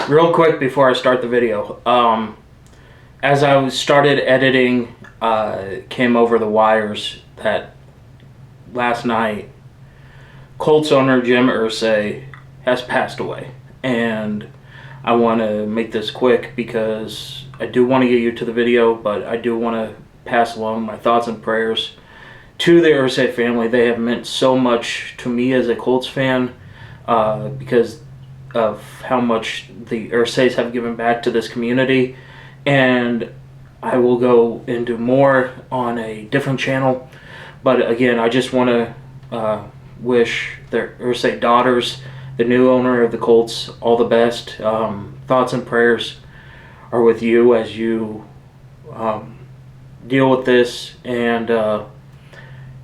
Real quick before I start the video, as I started editing, came over the wires that last night Colts owner Jim Irsay has passed away, and I want to make this quick because I do want to get you to the video, but I do want to pass along my thoughts and prayers to the Irsay family. They have meant so much to me as a Colts fan because of how much the Irsays have given back to this community, and I will go into more on a different channel. But again, I just want to wish the Irsay daughters, the new owner of the Colts, all the best. Thoughts and prayers are with you as you deal with this. And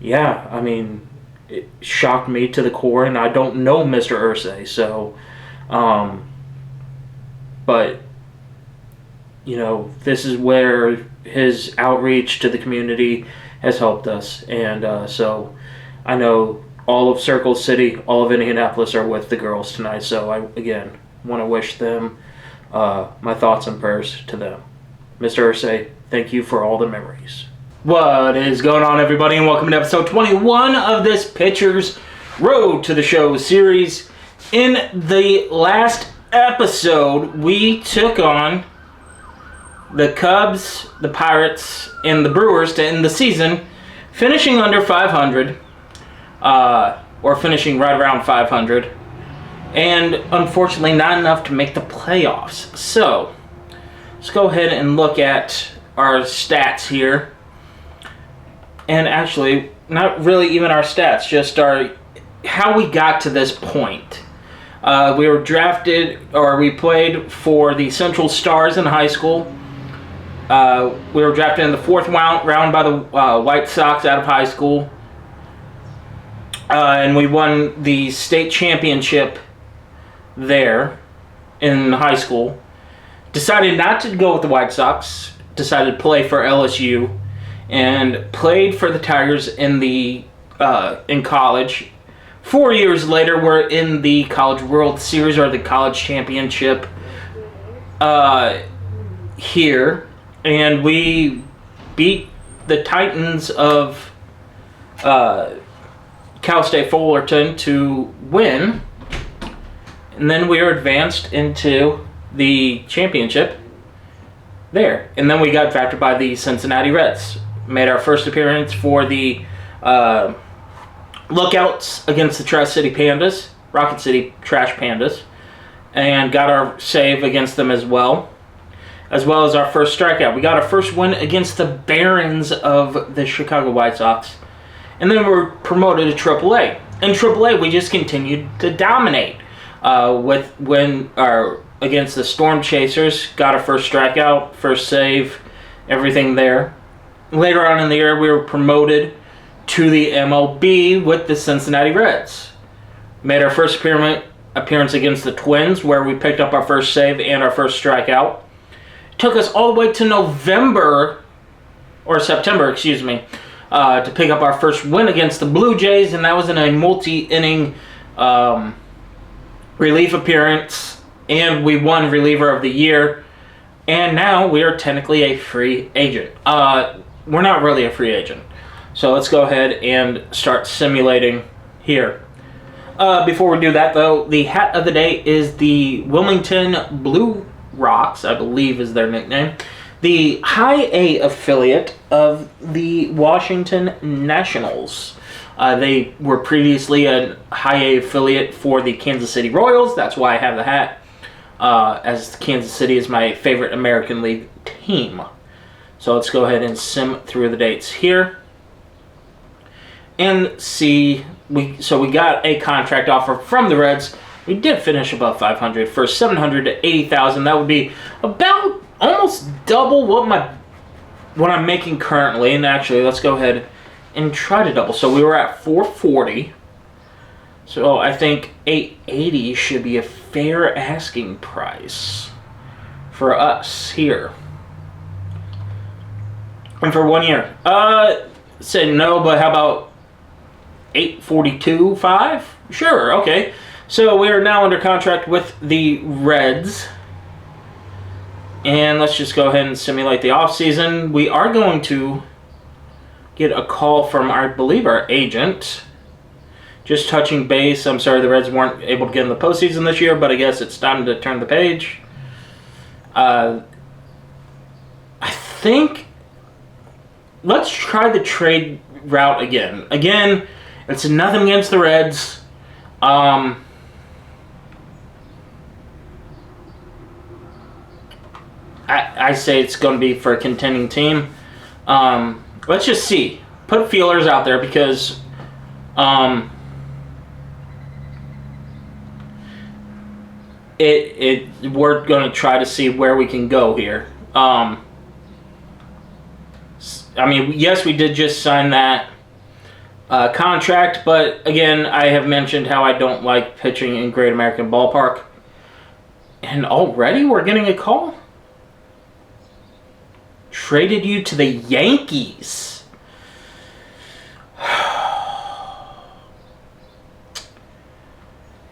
yeah, I mean, it shocked me to the core, and I don't know Mr. Irsay, so but you know, this is where his outreach to the community has helped us, and so I know all of Circle City, all of Indianapolis are with the girls tonight, so I again want to wish them my thoughts and prayers to them. Mr. Irsay, thank you for all the memories. What is going on, everybody, and welcome to episode 21 of this Pitchers Road to the Show series. In the last episode, we took on the Cubs, the Pirates, and the Brewers to end the season, finishing under 500, or finishing right around 500, and unfortunately not enough to make the playoffs. So, let's go ahead and look at our stats here. And actually, not really even our stats, just how we got to this point. We were drafted, or we played for the Central Stars in high school. We were drafted in the fourth round by the White Sox out of high school. And we won the state championship there in high school. Decided not to go with the White Sox. Decided to play for LSU. And played for the Tigers in college. 4 years later, we're in the College World Series, or the College Championship here. And we beat the Titans of Cal State Fullerton to win. And then we were advanced into the championship there. And then we got drafted by the Cincinnati Reds. Made our first appearance for the Lookouts against the Trash City Pandas, Rocket City Trash Pandas, and got our save against them as well as our first strikeout. We got our first win against the Barons of the Chicago White Sox, and then we were promoted to AAA. In AAA, we just continued to dominate against the Storm Chasers. Got our first strikeout, first save, everything there. Later on in the year, we were promoted to the MLB with the Cincinnati Reds. Made our first appearance against the Twins, where we picked up our first save and our first strikeout. Took us all the way to September, to pick up our first win against the Blue Jays, and that was in a multi-inning relief appearance, and we won Reliever of the Year, and now we are technically a free agent. We're not really a free agent. So let's go ahead and start simulating here. Before we do that, though, the hat of the day is the Wilmington Blue Rocks, I believe is their nickname. The High A affiliate of the Washington Nationals. They were previously a High A affiliate for the Kansas City Royals. That's why I have the hat, as Kansas City is my favorite American League team. So let's go ahead and sim through the dates here. And see, we got a contract offer from the Reds. We did finish above 500 for $780,000. That would be about almost double what I'm making currently. And actually, let's go ahead and try to double. So we were at 440. So I think 880 should be a fair asking price for us here. And for 1 year. Said no, but how about 842.5? Sure, okay. So we are now under contract with the Reds And let's just go ahead and simulate the offseason. We are going to get a call from, I believe, our agent. Just touching base. I'm sorry the Reds weren't able to get in the postseason this year, but I guess it's time to turn the page. I think let's try the trade route again. Again, it's nothing against the Reds. I say it's going to be for a contending team. Let's just see. Put feelers out there because we're going to try to see where we can go here. I mean, yes, we did just sign that contract, but again, I have mentioned how I don't like pitching in Great American Ballpark. And already we're getting a call? Traded you to the Yankees.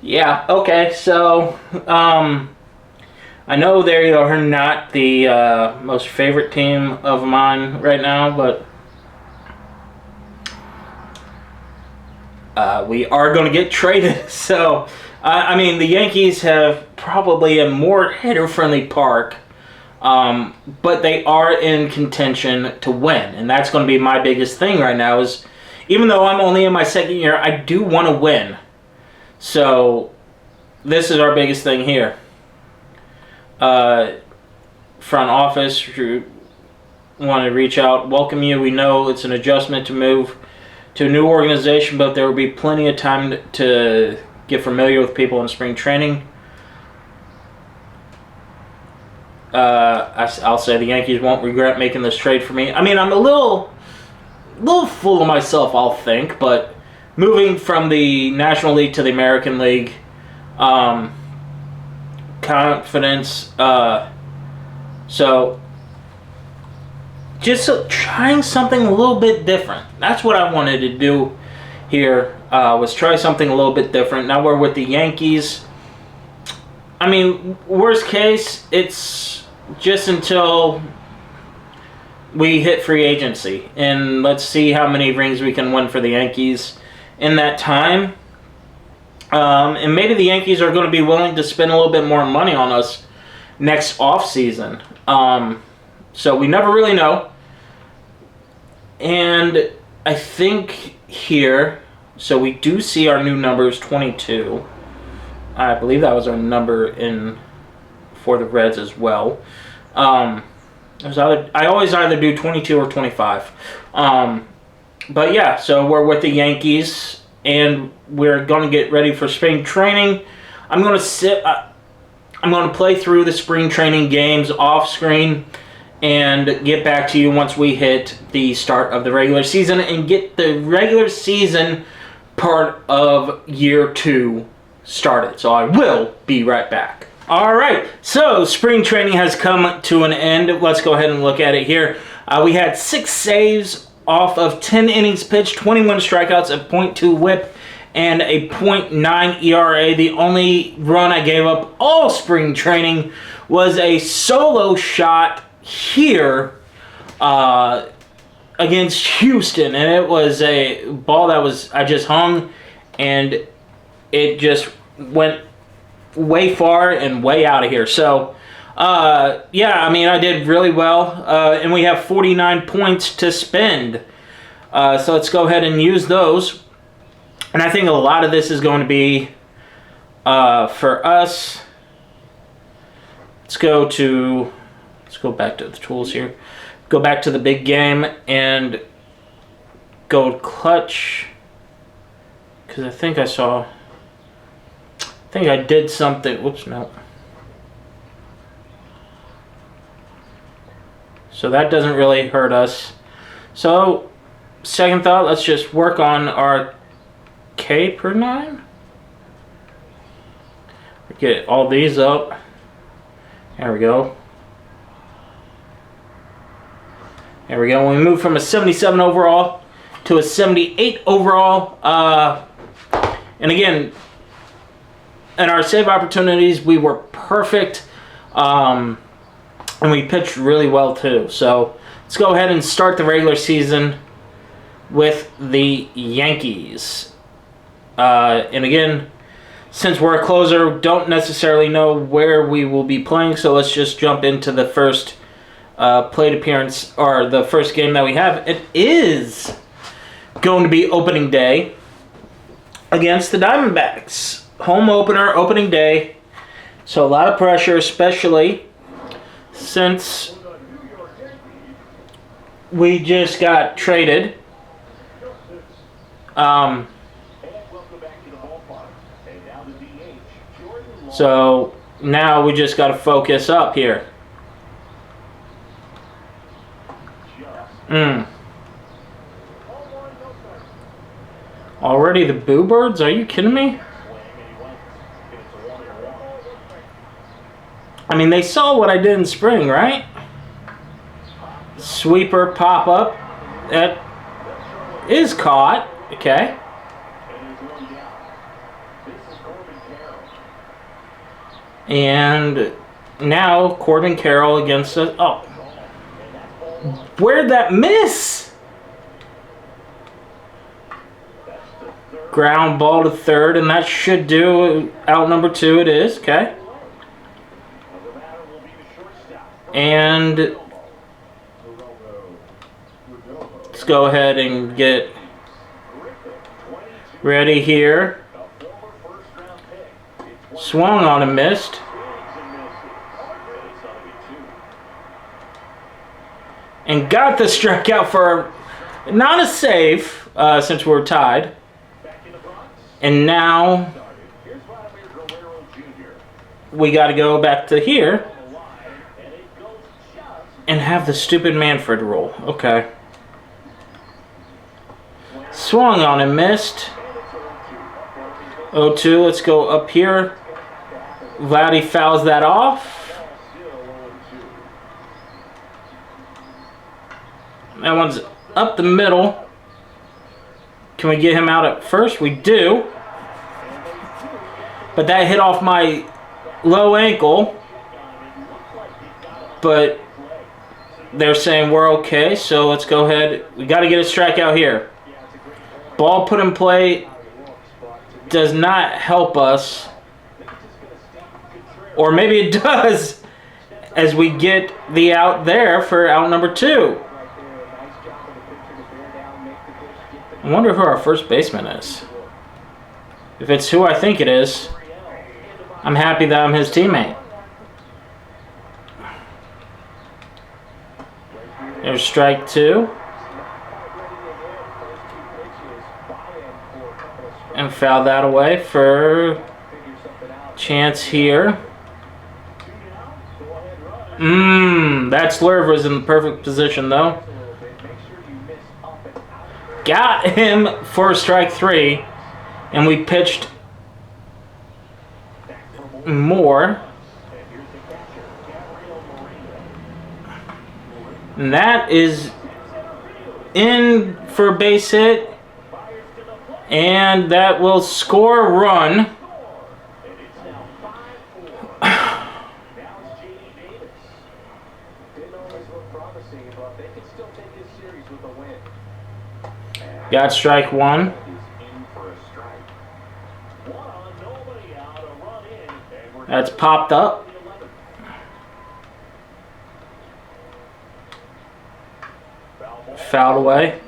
Yeah, okay, so I know they are not the most favorite team of mine right now, but we are going to get traded. So, I mean, the Yankees have probably a more hitter-friendly park, but they are in contention to win, and that's going to be my biggest thing right now is, even though I'm only in my second year, I do want to win. So, this is our biggest thing here. Front office, want to reach out, welcome you. We know it's an adjustment to move to a new organization, but there will be plenty of time to get familiar with people in spring training. I'll say the Yankees won't regret making this trade for me. I mean, I'm a little full of myself, I'll think, but moving from the National League to the American League, confidence, so just trying something a little bit different. That's what I wanted to do here, was try something a little bit different. Now we're with the Yankees. I mean, worst case, it's just until we hit free agency. And let's see how many rings we can win for the Yankees in that time. And maybe the Yankees are going to be willing to spend a little bit more money on us next offseason. So we never really know. And I think here, so we do see our new numbers, 22. I believe that was our number for the Reds as well. I always either do 22 or 25. But yeah, so we're with the Yankees, and we're going to get ready for spring training. I'm going to play through the spring training games off screen and get back to you once we hit the start of the regular season and get the regular season part of year 2 started. So I will be right back. Alright, so spring training has come to an end. Let's go ahead and look at it here. We had 6 saves off of 10 innings pitched, 21 strikeouts, a .2 whip, and a .9 ERA. The only run I gave up all spring training was a solo shot here against Houston, and it was a ball that I just hung, and it just went way far and way out of here. So yeah, I mean, I did really well, and we have 49 points to spend, so let's go ahead and use those. And I think a lot of this is going to be for us. Let's go back to the tools here. Go back to the big game and go clutch, because I think I did something. Whoops, no. So that doesn't really hurt us. So, second thought, let's just work on our K per 9. Get all these up. There we go. There we go. We moved from a 77 overall to a 78 overall. And again, in our save opportunities, we were perfect. And we pitched really well, too. So let's go ahead and start the regular season with the Yankees. And again, since we're a closer, don't necessarily know where we will be playing. So let's just jump into the first plate appearance, or the first game that we have. It is going to be opening day against the Diamondbacks. Home opener, opening day. So a lot of pressure, especially since we just got traded. So now we just got to focus up here. Already the Boo Birds? Are you kidding me? I mean, they saw what I did in spring, right? Sweeper pop up. That is caught. Okay. And now Corbin Carroll against us. Oh. Where'd that miss? Ground ball to third, and that should do out number 2. It is. Okay. And let's go ahead and get ready here. Swung on and missed. And got the strikeout for not a save since we're tied. And now we got to go back to here and have the stupid Manfred rule. Okay. Swung on and missed. 0-2. Let's go up here. Vladdy fouls that off. That one's up the middle. Can we get him out at first? We do. But that hit off my low ankle. But they're saying we're okay, so let's go ahead. We got to get a strikeout here. Ball put in play does not help us. Or maybe it does, as we get the out there for out number 2. I wonder who our first baseman is. If it's who I think it is, I'm happy that I'm his teammate. There's strike 2. And foul that away for chance here. That Slurve was in the perfect position, though. Got him for strike 3. And we pitched more. And that is in for a base hit. And that will score a run. Got strike 1. That's popped up. Fouled away.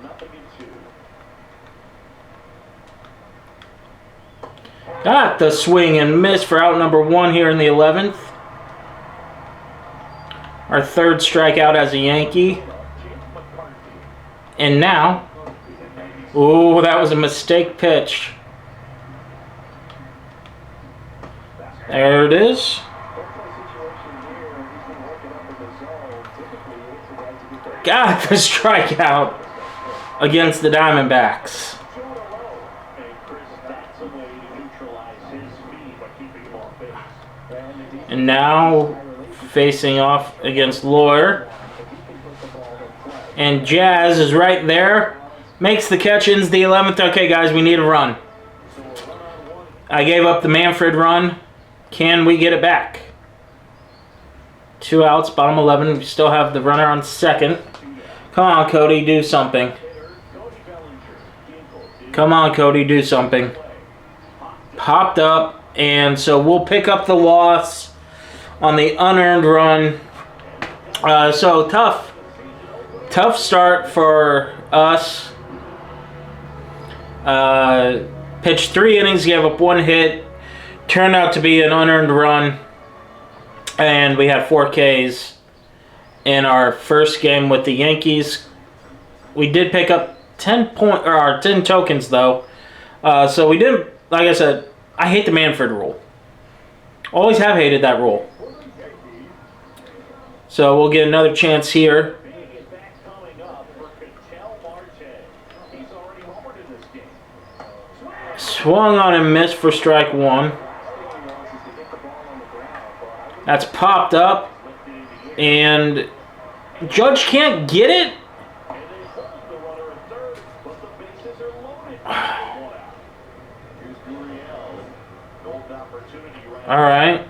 Got the swing and miss for out number 1 here in the 11th. Our third strikeout as a Yankee. And now, ooh, that was a mistake pitch. There it is. Got the strikeout against the Diamondbacks. And now facing off against Lawyer. And Jazz is right there. Makes the catch, ends the 11th. Okay, guys, we need a run. I gave up the Manfred run. Can we get it back? 2 outs, bottom 11. We still have the runner on second. Come on, Cody, do something. Come on, Cody, do something. Popped up, and so we'll pick up the loss on the unearned run. So tough start for us. Pitched 3 innings, gave up 1 hit. Turned out to be an unearned run. And we had 4 Ks in our first game with the Yankees. We did pick up 10 tokens, though. So we didn't, like I said, I hate the Manfred rule. Always have hated that rule. So we'll get another chance here. Swung on and missed for strike 1. That's popped up. And Judge can't get it? All right.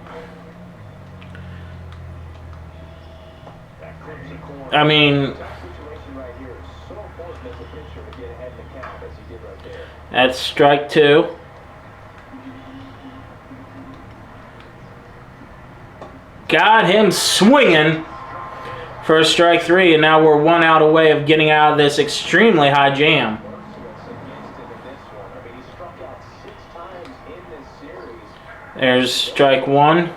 I mean, that's strike 2. Got him swinging for a strike 3, and now we're 1 out away of getting out of this extremely high jam. There's strike 1.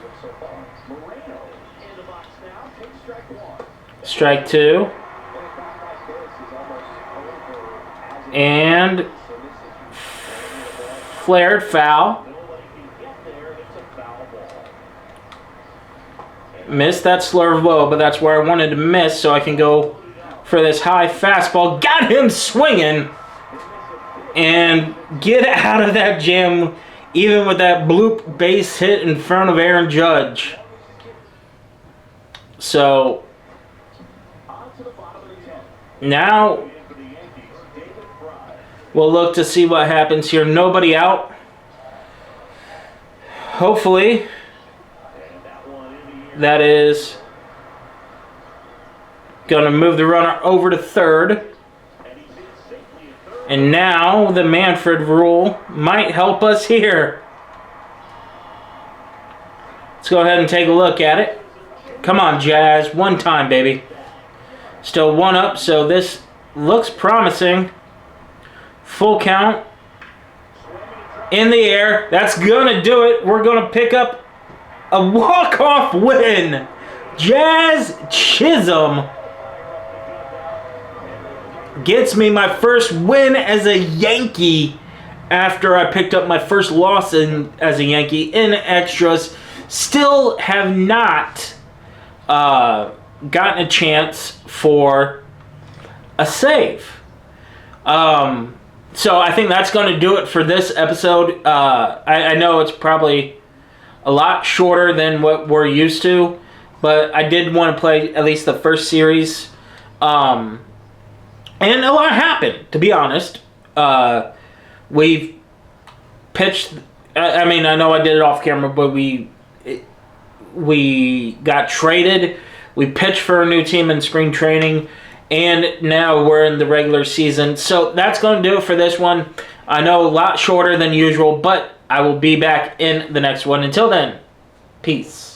Strike 2. And flared foul. Missed that slurve low, but that's where I wanted to miss so I can go for this high fastball. Got him swinging. And get out of that jam, even with that bloop base hit in front of Aaron Judge. So now we'll look to see what happens here. Nobody out. Hopefully that is going to move the runner over to third. And now the Manfred rule might help us here. Let's go ahead and take a look at it. Come on, Jazz. 1 time, baby. Still 1 up, so this looks promising. Full count. In the air. That's going to do it. We're going to pick up a walk-off win. Jazz Chisholm gets me my first win as a Yankee after I picked up my first loss as a Yankee in extras. Still have not gotten a chance for a save. So I think that's going to do it for this episode. I know it's probably a lot shorter than what we're used to, but I did want to play at least the first series. And a lot happened, to be honest. We've pitched. I mean, I know I did it off camera, but we got traded. We pitched for a new team in spring training, and now we're in the regular season. So that's going to do it for this one. I know a lot shorter than usual, but I will be back in the next one. Until then, peace.